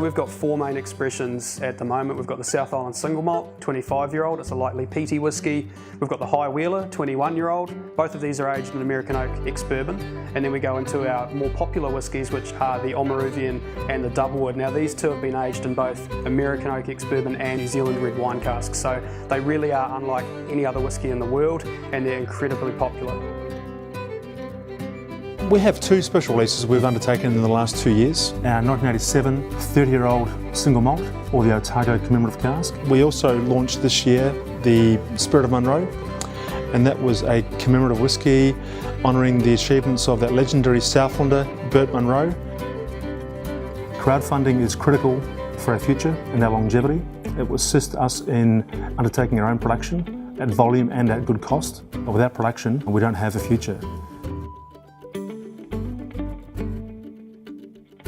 we've got four main expressions at the moment. We've got the South Island Single Malt, 25-year-old, it's a lightly peaty whisky. We've got the High Wheeler, 21-year-old. Both of these are aged in American Oak ex-bourbon. And then we go into our more popular whiskies, which are the Omaruvian and the Doublewood. Now these two have been aged in both American Oak ex-bourbon and New Zealand red wine casks. So they really are unlike any other whisky in the world, and they're incredibly popular. We have two special releases we've undertaken in the last 2 years. Our 1987 30-year-old single malt, or the Otago commemorative cask. We also launched this year the Spirit of Munro, and that was a commemorative whisky honouring the achievements of that legendary Southlander, Bert Munro. Crowdfunding is critical for our future and our longevity. It will assist us in undertaking our own production at volume and at good cost. But without production, we don't have a future.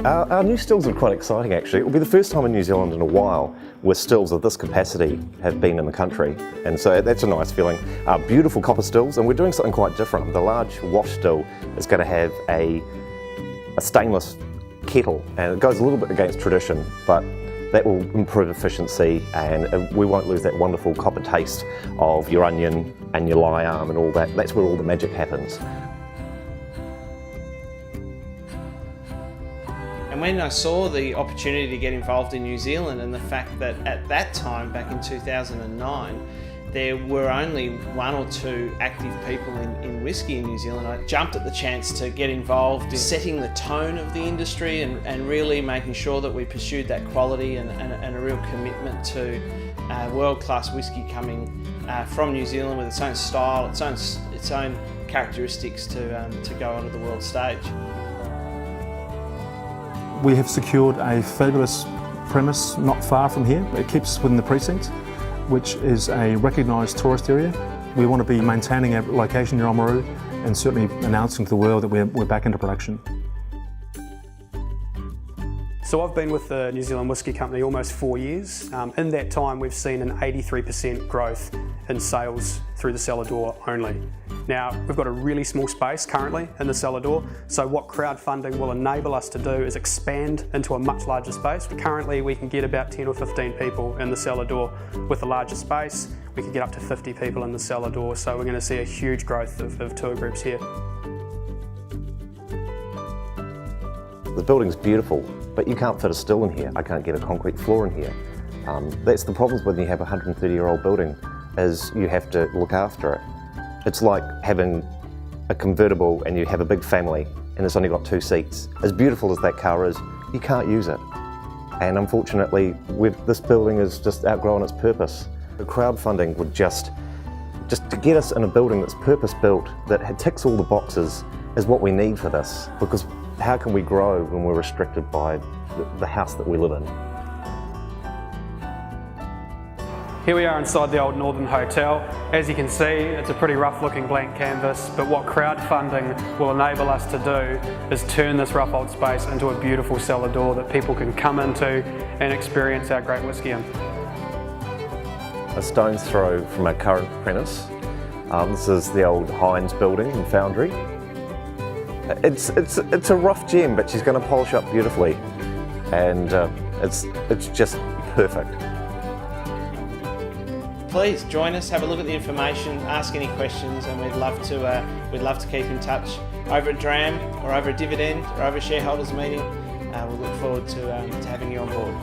Our new stills are quite exciting actually. It will be the first time in New Zealand in a while where stills of this capacity have been in the country, and so that's a nice feeling. Beautiful copper stills, and we're doing something quite different. The large wash still is going to have a stainless kettle, and it goes a little bit against tradition, but that will improve efficiency, and we won't lose that wonderful copper taste of your onion and your lie arm and all that. That's where all the magic happens. And when I saw the opportunity to get involved in New Zealand, and the fact that at that time, back in 2009, there were only 1 or 2 active people in whisky in New Zealand, I jumped at the chance to get involved in setting the tone of the industry and really making sure that we pursued that quality and a real commitment to world-class whisky coming from New Zealand with its own style, its own characteristics to go onto the world stage. We have secured a fabulous premise not far from here. It keeps us within the precinct, which is a recognised tourist area. We want to be maintaining our location near Oamaru and certainly announcing to the world that we're back into production. So I've been with the New Zealand Whisky Company almost 4 years. In that time we've seen an 83% growth in sales through the cellar door only. Now we've got a really small space currently in the cellar door, so what crowdfunding will enable us to do is expand into a much larger space. Currently we can get about 10 or 15 people in the cellar door. With a larger space we can get up to 50 people in the cellar door, so we're going to see a huge growth of tour groups here. The building's beautiful, but you can't fit a still in here. I can't get a concrete floor in here. That's the problem when you have a 130-year-old building, is you have to look after it. It's like having a convertible and you have a big family and it's only got 2 seats. As beautiful as that car is, you can't use it. And unfortunately, this building has just outgrown its purpose. The crowdfunding would just to get us in a building that's purpose-built, that ticks all the boxes, is what we need for this. Because how can we grow when we're restricted by the house that we live in? Here we are inside the old Northern Hotel. As you can see, it's a pretty rough looking blank canvas, but what crowdfunding will enable us to do is turn this rough old space into a beautiful cellar door that people can come into and experience our great whisky in. A stone's throw from our current premise. This is the old Heinz building and foundry. It's a rough gem, but she's going to polish up beautifully, and it's just perfect. Please join us, have a look at the information, ask any questions, and we'd love to keep in touch over a dram or over a dividend or over a shareholders meeting. We'll look forward to having you on board.